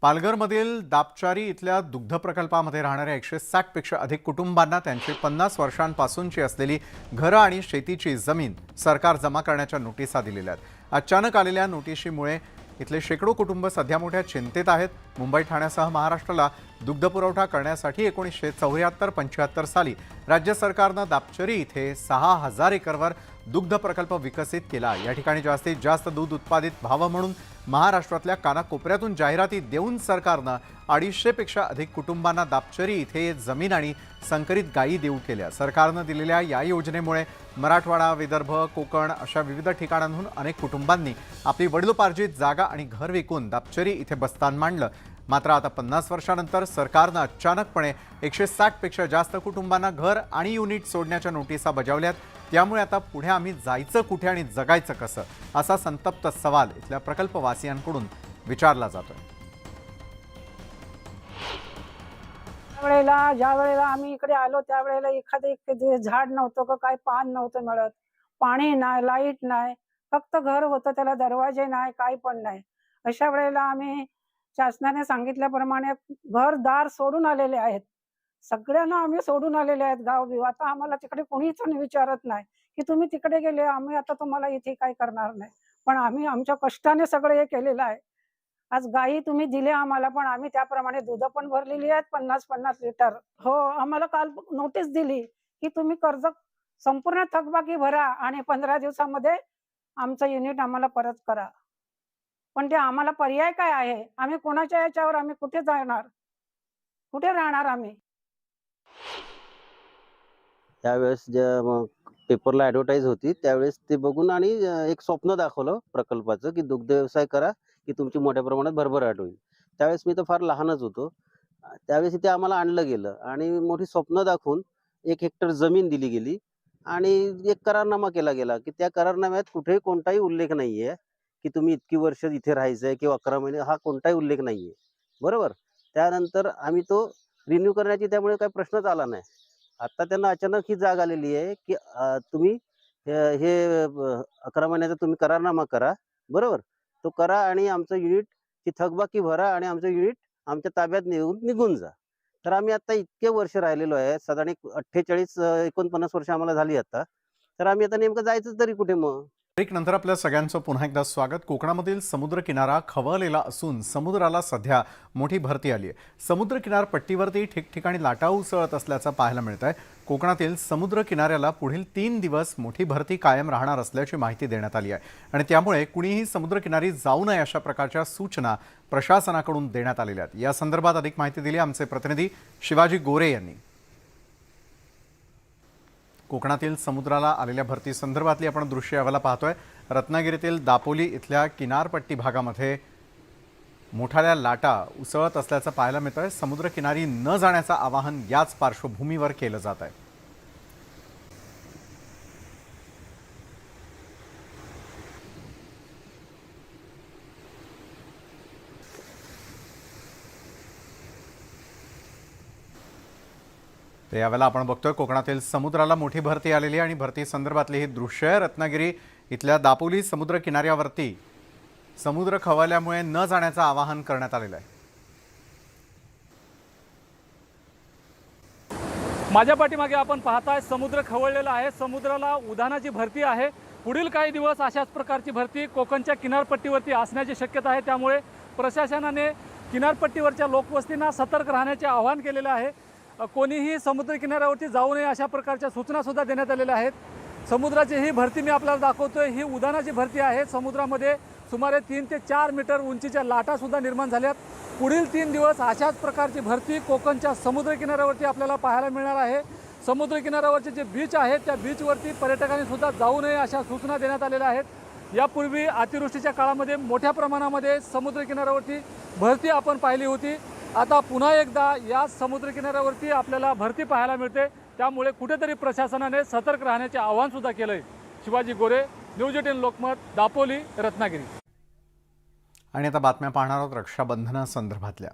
पालघरमधील दापचारी इथल्या दुग्ध प्रकल्पामध्ये राहणाऱ्या 160 पेक्षा अधिक कुटुंबांना त्यांची 50 वर्षांपासूनची असलेली घरं आणि शेतीची जमीन सरकार जमा करण्याच्या नोटिसा दिलेल्या आहेत. अचानक आलेल्या नोटिशीमुळे इथले शेकडो कुटुंब सध्या मोठ्या चिंतेत आहेत. मुंबई, ठाण्यासह महाराष्ट्राला दुग्ध पुरवठा करण्यासाठी 1974-75 साली राज्य सरकारनं दापचरी इथे 6,000 एकरवर दुग्ध प्रकल्प विकसित केला. या ठिकाणी जास्तीत जास्त दूध उत्पादित व्हावं म्हणून महाराष्ट्रातल्या कानाकोपऱ्यातून जाहिराती देऊन सरकारनं 250 पेक्षा अधिक कुटुंबांना दापचरी इथे जमीन आणि संकरित गायी देऊ केल्या. सरकारनं दिलेल्या या योजनेमुळे मराठवाडा, विदर्भ, कोकण अशा विविध ठिकाणांहून अनेक कुटुंबांनी आपली वडिलोपार्जित जागा आणि घर विकून दापचरी इथे बस्तान मांडलं. मात्र आता 50 वर्षांनंतर सरकारनं अचानकपणे 160 पेक्षा जास्त कुटुंबांना घर आणि युनिट सोडण्याच्या नोटिसा बजावल्यात. त्यामुळे आता पुढे आम्ही जायचं कुठे आणि जगायचं कसं असा संतप्त सवाल इथल्या प्रकल्पवासियांकडून विचारला जातोय. ज्या वेळेला आम्ही इकडे आलो त्यावेळेला एखादं झाड नव्हतं का काय, पान नव्हतं मिळत, पाणी नाही, लाईट नाही, फक्त घर होतं, त्याला दरवाजे नाही, काय पण नाही. अशा वेळेला आम्ही शासनाने सांगितल्याप्रमाणे घरदार सोडून आलेले आहेत. सगळ्यांना आम्ही सोडून आलेले आहेत गाव बिव. आता आम्हाला तिकडे कोणीच विचारत नाही की तुम्ही तिकडे गेले, आम्ही आता तुम्हाला इथे काय करणार नाही. पण आम्ही आमच्या कष्टाने सगळं हे केलेलं आहे. आज गायी तुम्ही दिल्या आम्हाला, पण आम्ही त्याप्रमाणे दूध पण भरलेली आहेत 50-50 लिटर. हो, आम्हाला काल नोटीस दिली की तुम्ही कर्ज संपूर्ण थकबाकी भरा आणि 15 दिवसामध्ये आमचं युनिट आम्हाला परत करा. पण ते आम्हाला पर्याय काय आहे? आम्ही कोणाच्या याच्यावर आम्ही कुठे जाणार, कुठे राहणार आम्ही? त्यावेळेस ज्या पेपरला ॲडव्हर्टाईज होती त्यावेळेस ते बघून आणि एक स्वप्न दाखवलं प्रकल्पाचं की दुग्ध व्यवसाय करा की तुमची मोठ्या प्रमाणात भरभराट होईल. त्यावेळेस मी तर फार लहानच होतो. त्यावेळेस इथे आम्हाला आणलं गेलं आणि मोठी स्वप्न दाखवून 1 हेक्टर जमीन दिली गेली आणि एक करारनामा केला गेला की त्या करारनाम्यात कुठेही कोणताही उल्लेख नाहीये की तुम्ही इतकी वर्ष इथे राहायचंय किंवा 11 महिने, हा कोणताही उल्लेख नाहीये. बरोबर. त्यानंतर आम्ही तो रिन्यू करण्याची त्यामुळे काही प्रश्नच आला नाही. आता त्यांना अचानक ही जाग आलेली आहे की तुम्ही हे 11 महिन्याचा तुम्ही करारनामा करा. बरोबर. तो करा आणि आमचं युनिट ती थकबाकी भरा आणि आमचं युनिट आमच्या ताब्यात निघून जा. तर आम्ही आता इतके वर्ष राहिलेलो आहे, साधारण 48-49 वर्ष आम्हाला झाली आता. तर आम्ही आता नेमकं जायचं तरी कुठे मग? ब्रेक नंतर आपल्या सगळ्यांचं पुन्हा एकदा स्वागत. कोकणामधील समुद्र किनारा खवळलेला असून समुद्राला सध्या मोठी भरती आली आहे. समुद्र किनारपट्टीवरती ठिकठिकाणी लाटा उसळत असल्याचं पाहायला मिळत आहे. कोकणातील समुद्र किनाऱ्याला पुढील 3 दिवस मोठी भरती कायम राहणार असल्याची माहिती देण्यात आली आहे आणि त्यामुळे कुणीही समुद्रकिनारी जाऊ नये अशा प्रकारच्या सूचना प्रशासनाकडून देण्यात आलेल्या आहेत. या संदर्भात अधिक माहिती दिली आमचे प्रतिनिधी शिवाजी गोरे यांनी. कोकणातील समुद्राला आलेल्या भरती संदर्भातली आपण दृश्य यावेळेला पाहतोय. रत्नागिरीतील दापोली इथल्या किनारपट्टी भागामध्ये मोठ्या लाटा उसळत असल्याचं पाहायला मिळतंय. समुद्रकिनारी न जाण्याचं आवाहन याच पार्श्वभूमीवर केलं जात आहे. यावेळेला आपण बघतोय कोकणातील समुद्राला मोठी भरती आलेली आणि भरती संदर्भातली ही दृश्य आहे. रत्नागिरी इथल्या दापोली समुद्र किनाऱ्यावरती समुद्र खवळल्यामुळे न जाण्याचं आवाहन करण्यात आलेलं आहे. माझ्या पाठीमागे आपण पाहताय समुद्र खवळलेला आहे. समुद्राला उधाणाची भरती आहे. पुढील काही दिवस अशाच प्रकारची भरती कोकणच्या किनारपट्टीवरती असण्याची शक्यता आहे. त्यामुळे प्रशासनाने किनारपट्टीवरच्या लोकवस्तींना सतर्क राहण्याचे आवाहन केलेले आहे. कोणीही समुद्र किनाऱ्यावरती जाऊ नये अशा प्रकारच्या सूचना सुद्धा देण्यात आलेल्या आहेत. समुद्राची ही भरती मी आपल्याला दाखवतोय, ही उधाणाची भरती आहे. समुद्रामध्ये सुमारे 3 ते 4 मीटर उंचीच्या लाटा सुद्धा निर्माण झाल्यात. पुढील 3 दिवस अशाच प्रकारची भरती कोकणच्या समुद्र किनाऱ्यावरती आपल्याला पाहायला मिळणार आहे. समुद्र किनाऱ्यावरचे जे बीच आहेत त्या बीचवरती पर्यटकांनी सुद्धा जाऊ नये अशा सूचना देण्यात आलेल्या आहेत. यापूर्वी अतिवृष्टीच्या काळामध्ये मोठ्या प्रमाणामध्ये समुद्र किनाऱ्यावरती भरती आपण पाहिली होती. आता पुन्हा एकदा या समुद्र किनाऱ्यावरती आपल्याला भरती पाहायला मिळते. त्यामुळे कुठेतरी प्रशासनाने सतर्क राहण्याचे आवाहन सुद्धा केलंय. शिवाजी गोरे, न्यूज 18 लोकमत, दापोली, रत्नागिरी. आणि आता बातम्या पाहणार आहोत रक्षाबंधनासंदर्भातल्या.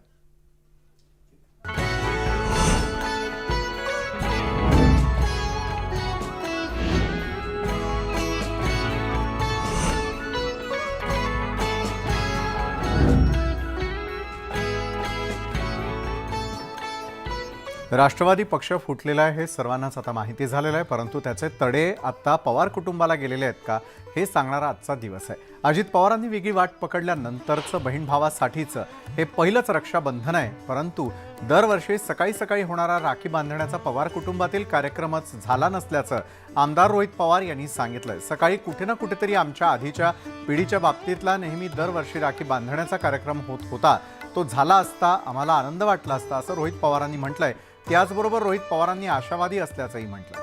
राष्ट्रवादी पक्ष फुटलेला आहे हे सर्वांनाच आता माहिती झालेलं आहे, परंतु त्याचे तडे आता पवार कुटुंबाला गेलेले आहेत का हे सांगणारा आजचा दिवस आहे. अजित पवारांनी वेगळी वाट पकडल्यानंतरचं बहीण भावासाठीचं हे पहिलंच रक्षाबंधन आहे. परंतु दरवर्षी सकाळी सकाळी होणारा राखी बांधण्याचा पवार कुटुंबातील कार्यक्रमच झाला नसल्याचं आमदार रोहित पवार यांनी सांगितलंय. सकाळी कुठे ना कुठेतरी आमच्या आधीच्या पिढीच्या बाबतीतला नेहमी दरवर्षी राखी बांधण्याचा कार्यक्रम होत होता. तो झाला असता आम्हाला आनंद वाटला असता असं रोहित पवारांनी म्हटलंय. त्याचबरोबर रोहित पवारांनी आशावादी असल्याचंही म्हटलं.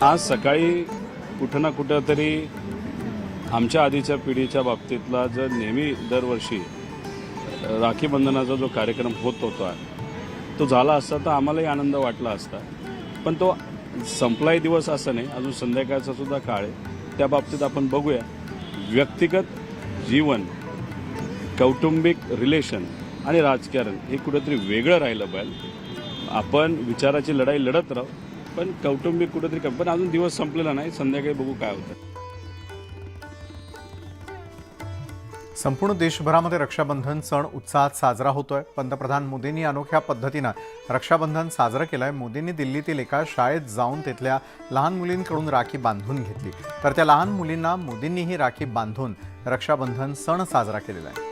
आज सकाळी कुठं ना कुठं तरी आमच्या आधीच्या पिढीच्या बाबतीतला जर नेहमी दरवर्षी राखी बंधनाचा जो कार्यक्रम होत होता तो झाला असता तर आम्हालाही आनंद वाटला असता. पण तो संपलाही दिवस असं नाही, अजून संध्याकाळचा सुद्धा काळ आहे. त्या बाबतीत आपण बघूया. व्यक्तिगत जीवन, कौटुंबिक रिलेशन आणि राजकारण हे कुठेतरी वेगळं राहिलं पाहिजे. आपण विचाराची लढाई लढत राहू, पण कौटुंबिक कुठेतरी पण अजून दिवस संपलेला नाही. संध्याकाळी बघू काय होतं. संपूर्ण देशभरामध्ये रक्षाबंधन सण उत्साहात साजरा होतोय. पंतप्रधान मोदींनी अनोख्या पद्धतीनं रक्षाबंधन साजरं केलंय. मोदींनी दिल्लीतील एका शाळेत जाऊन तिथल्या लहान मुलींकडून राखी बांधून घेतली, तर त्या लहान मुलींना मोदींनीही राखी बांधून रक्षाबंधन सण साजरा केलेला आहे.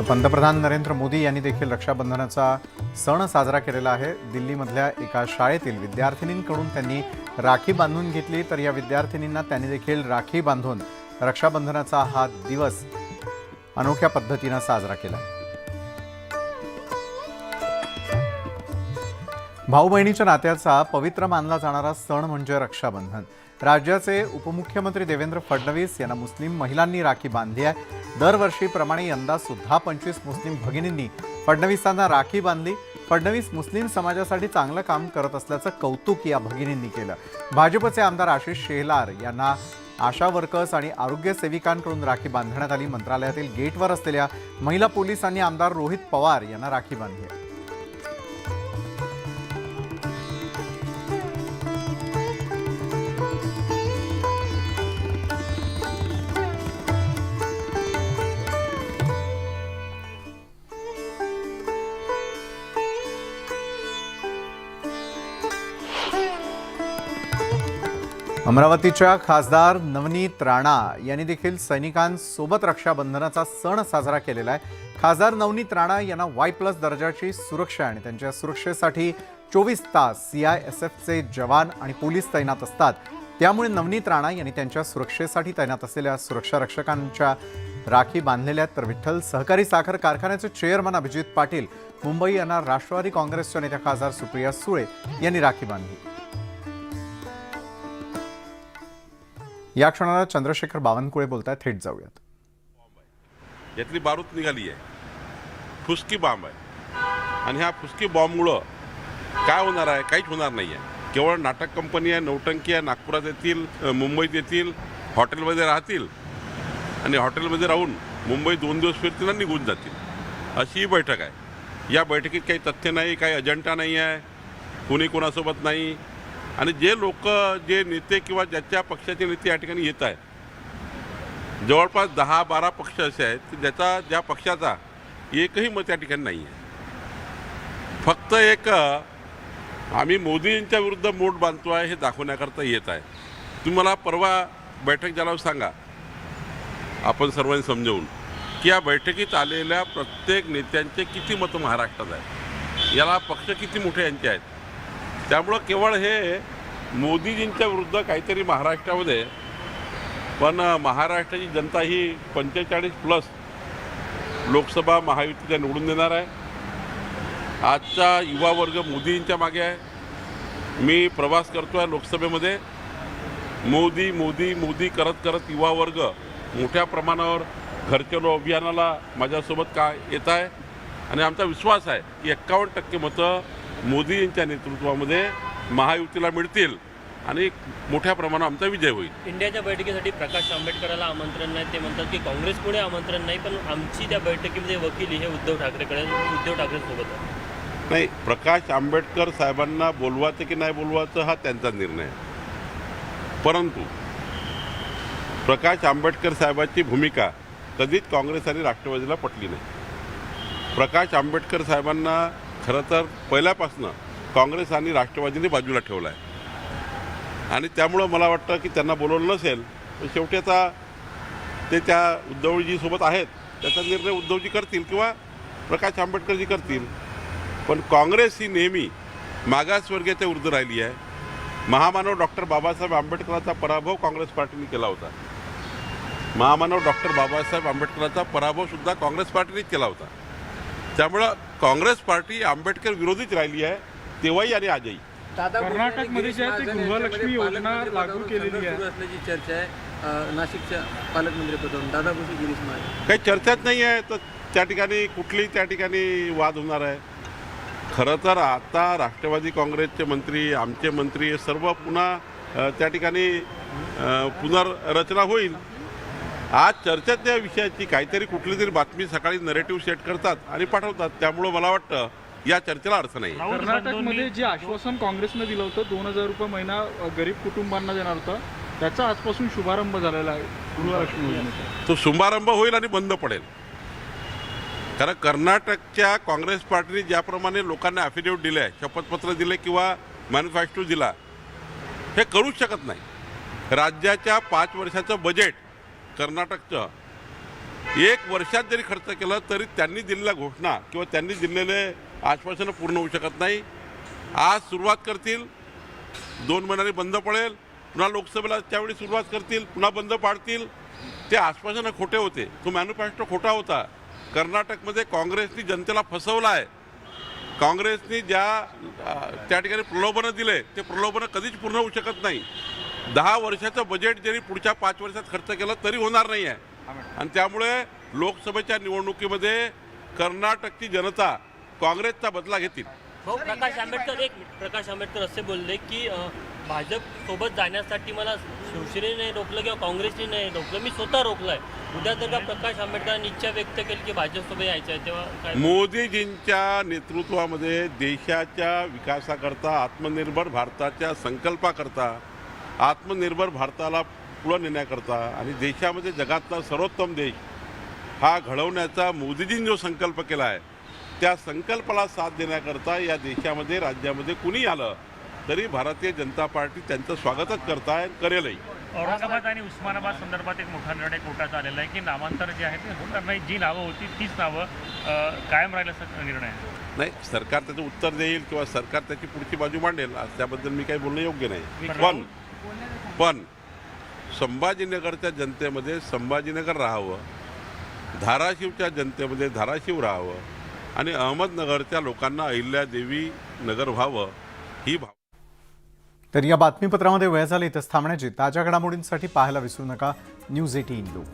पंतप्रधान नरेंद्र मोदी यांनी देखील रक्षाबंधनाचा सण साजरा केलेला आहे. दिल्लीमधल्या एका शाळेतील विद्यार्थिनींकडून त्यांनी राखी बांधून घेतली, तर या विद्यार्थिनींना त्यांनी देखील राखी बांधून रक्षाबंधनाचा हा दिवस अनोख्या पद्धतीनं साजरा केला. भाऊ बहिणीच्या नात्याचा पवित्र मानला जाणारा सण म्हणजे रक्षाबंधन. राज्याचे उपमुख्यमंत्री देवेंद्र फडणवीस यांना मुस्लिम महिलांनी राखी बांधली आहे. दरवर्षीप्रमाणे यंदा सुद्धा 25 मुस्लिम भगिनींनी फडणवीसांना राखी बांधली. फडणवीस मुस्लिम समाजासाठी चांगलं काम करत असल्याचं कौतुक या भगिनींनी केलं. भाजपचे आमदार आशिष शेलार यांना आशा वर्कर्स आणि आरोग्य सेविकांकडून राखी बांधण्यात आली. मंत्रालयातील गेटवर असलेल्या महिला पोलिसांनी आमदार रोहित पवार यांना राखी बांधली. अमरावतीच्या खासदार नवनीत राणा यांनी देखील सैनिकांसोबत रक्षाबंधनाचा सण साजरा केलेला आहे. खासदार नवनीत राणा यांना Y+ दर्जाची सुरक्षा आणि त्यांच्या सुरक्षेसाठी 24 तास CISFचे जवान आणि पोलीस तैनात असतात. त्यामुळे नवनीत राणा यांनी त्यांच्या सुरक्षेसाठी तैनात असलेल्या सुरक्षा रक्षकांच्या राखी बांधलेल्या. तर विठ्ठल सहकारी साखर कारखान्याचे चेअरमन अभिजित पाटील मुंबई यांना राष्ट्रवादी काँग्रेसच्या नेत्या खासदार सुप्रिया सुळे यांनी राखी बांधली. या क्षणाला चंद्रशेखर बावनकुळे बोलतायत. थेट जाऊयात. यातली बारूद निघाली आहे, फुसकी बॉम्ब आहे. आणि ह्या फुसकी बॉम्बमुळं काय होणार आहे? काहीच होणार नाही आहे. केवळ नाटक कंपनी आहे, नौटंकी आहे. नागपुरात येतील, मुंबईत येतील, हॉटेलमध्ये राहतील आणि हॉटेलमध्ये राहून मुंबई 2 दिवस फिरतील आणि निघून जातील. अशी ही बैठक आहे. या बैठकीत काही तथ्य नाही, काही अजेंडा नाही आहे, कुणी कोणासोबत नाही. आणि जे लोक, जे नेते किंवा ज्याच्या पक्षाचे नेते या ठिकाणी येत आहेत, जवळपास 10-12 पक्ष असे आहेत की ज्या पक्षाचा एकही मत या ठिकाणी नाही आहे. फक्त एक आम्ही मोदींच्या विरुद्ध मोठ बांधतो आहे हे दाखवण्याकरता येत आहे. तुम्ही मला परवा बैठक झाल्यावर सांगा, आपण सर्वांनी समजावून, की या बैठकीत आलेल्या प्रत्येक नेत्यांचे किती मतं महाराष्ट्रात आहेत, याला पक्ष किती मोठे यांचे आहेत. त्यामुळं केवळ हे मोदीजींच्या विरुद्ध काहीतरी महाराष्ट्रामध्ये, पण महाराष्ट्राची जनता ही 45+ लोकसभा महायुतीच्या निवडून देणार आहे. आजचा युवा वर्ग मोदींच्या मागे आहे. मी प्रवास करतो आहे लोकसभेमध्ये, मोदी मोदी मोदी करत करत युवा वर्ग मोठ्या प्रमाणावर घरचलो अभियानाला माझ्यासोबत का येत आहे. आणि आमचा विश्वास आहे की 51% मतं मोदींच्या नेतृत्वामध्ये महायुतीला मिळतील आणि मोठ्या प्रमाणावर आमचा विजय होईल. इंडियाच्या बैठकीसाठी प्रकाश आंबेडकरांना आमंत्रण नाही. ते म्हणतात की काँग्रेस पुढे आमंत्रण नाही, पण आमची त्या बैठकीमध्ये वकील हे उद्धव ठाकरेसोबत आहे. नाही, प्रकाश आंबेडकर साहेबांना बोलवायचं की नाही बोलवायचं हा त्यांचा निर्णय आहे. परंतु प्रकाश आंबेडकर साहेबांची भूमिका कधीच काँग्रेस आणि राष्ट्रवादीला पटली नाही. प्रकाश आंबेडकर साहेबांना खरं तर पहिल्यापासून काँग्रेस आणि राष्ट्रवादीने बाजूला ठेवलं आहे. आणि त्यामुळं मला वाटतं की त्यांना बोलवलं नसेल, तर शेवटी आता ते त्या उद्धवजीसोबत आहेत, त्याचा निर्णय उद्धवजी करतील किंवा प्रकाश आंबेडकरजी करतील. पण काँग्रेस ही नेहमी मागासवर्गीयाच्या विरुद्ध राहिली आहे. महामानव डॉक्टर बाबासाहेब आंबेडकरांचा पराभव काँग्रेस पार्टीने केला होता. महामानव डॉक्टर बाबासाहेब आंबेडकरांचा पराभवसुद्धा काँग्रेस पार्टीनेच केला होता. त्यामुळं काँग्रेस पार्टी आंबेडकर विरोधीच राहिली आहे, तेव्हाही आणि आजही. कर्नाटकमध्ये जी आहे ती गृहलक्ष्मी योजना लागू केलेली आहे असल्याची चर्चा आहे नाशिकच्या पालकमंत्रीपदावरून दादा भुसे गिरीश महाजन. काही चर्चाच नाही आहे, तर त्या ठिकाणी कुठलीही त्या ठिकाणी वाद होणार आहे. खरं तर आता राष्ट्रवादी काँग्रेसचे मंत्री, आमचे मंत्री सर्व पुन्हा त्या ठिकाणी पुनर्रचना होईल. आज चर्चा त्या विषयाची काहीतरी कुठली तरी बातमी सकाळी नरेटिव्ह सेट करतात आणि पाठवतात. त्यामुळं मला वाटतं या चर्चेला अर्थ नाही. कर्नाटकमध्ये जे आश्वासन काँग्रेसनं दिलं होतं 2000 रुपये महिना गरीब कुटुंबांना देणार होतं, त्याचा आजपासून शुभारंभ झालेला आहे गृहलक्ष्मी योजनेचा. तो शुभारंभ होईल आणि बंद पडेल. कारण कर्नाटकच्या काँग्रेस पार्टीने ज्याप्रमाणे लोकांना ॲफिडेव्हिट दिले आहे, शपथपत्र दिले किंवा मॅनिफेस्टो दिला, हे करूच शकत नाही. राज्याच्या 5 वर्षाचं बजेट कर्नाटकचं 1 वर्षात जरी खर्च केलं तरी त्यांनी दिलेल्या घोषणा किंवा त्यांनी दिलेले आश्वासनं पूर्ण होऊ शकत नाही. आज सुरुवात करतील, 2 महिन्यांनी बंद पडेल, पुन्हा लोकसभेला त्यावेळी सुरुवात करतील, पुन्हा बंद पाडतील. ते आश्वासनं खोटे होते, तो मॅनिफेस्टो खोटा होता. कर्नाटकमध्ये काँग्रेसनी जनतेला फसवलं आहे. काँग्रेसनी त्या ठिकाणी प्रलोभनं दिले, ते प्रलोभनं कधीच पूर्ण होऊ शकत नाही. 10 वर्षाचं बजेट जरी पुढच्या 5 वर्षात खर्च केलं तरी होणार नाही आहे. आणि त्यामुळे लोकसभेच्या निवडणुकीमध्ये कर्नाटकची जनता काँग्रेसचा बदला घेतील. भाऊ प्रकाश आंबेडकर असे बोलले की भाजप सोबत जाण्यासाठी मला शिवसेनेने नाही रोखलं किंवा काँग्रेसने नाही रोखलं, मी स्वतः रोखलंय. उद्या जर का प्रकाश आंबेडकरांनी इच्छा व्यक्त केली की भाजपसोबत यायचं आहे तेव्हा काय? मोदीजींच्या नेतृत्वामध्ये देशाच्या विकासाकरता, आत्मनिर्भर भारताच्या संकल्पाकरता, आत्मनिर्भर भारताला पुढं नेण्याकरता आणि देशामध्ये जगातला सर्वोत्तम देश हा घडवण्याचा मोदीजींनी जो संकल्प केला आहे त्या संकल्पाला साथ देण्याकरता या देशामध्ये, राज्यामध्ये कुणी आलं तरी भारतीय जनता पार्टी त्यांचं स्वागतच करताय, करेलही. औरंगाबाद आणि उस्मानाबाद संदर्भात एक मोठा निर्णय कोर्टाचा आलेला आहे की नामांतर जे आहे ते होणार नाही, जी नावं होती तीच नावं कायम राहिल्याचा निर्णय आहे. नाही, सरकार त्याचं उत्तर देईल किंवा सरकार त्याची पुढची बाजू मांडेल, त्याबद्दल मी काही बोलणं योग्य नाही. पण संभाजीनगरच्या जनतेमध्ये संभाजीनगर राहावं, धाराशिवच्या जनतेमध्ये धाराशिव राहावं आणि अहमदनगरच्या लोकांना अहिल्यादेवी नगर व्हावं ही भाव. तर या बातमीपत्रामध्ये वेळ झाली इथंच थांबण्याची. ताज्या घडामोडींसाठी पाहायला विसरू नका न्यूज 18 लोक.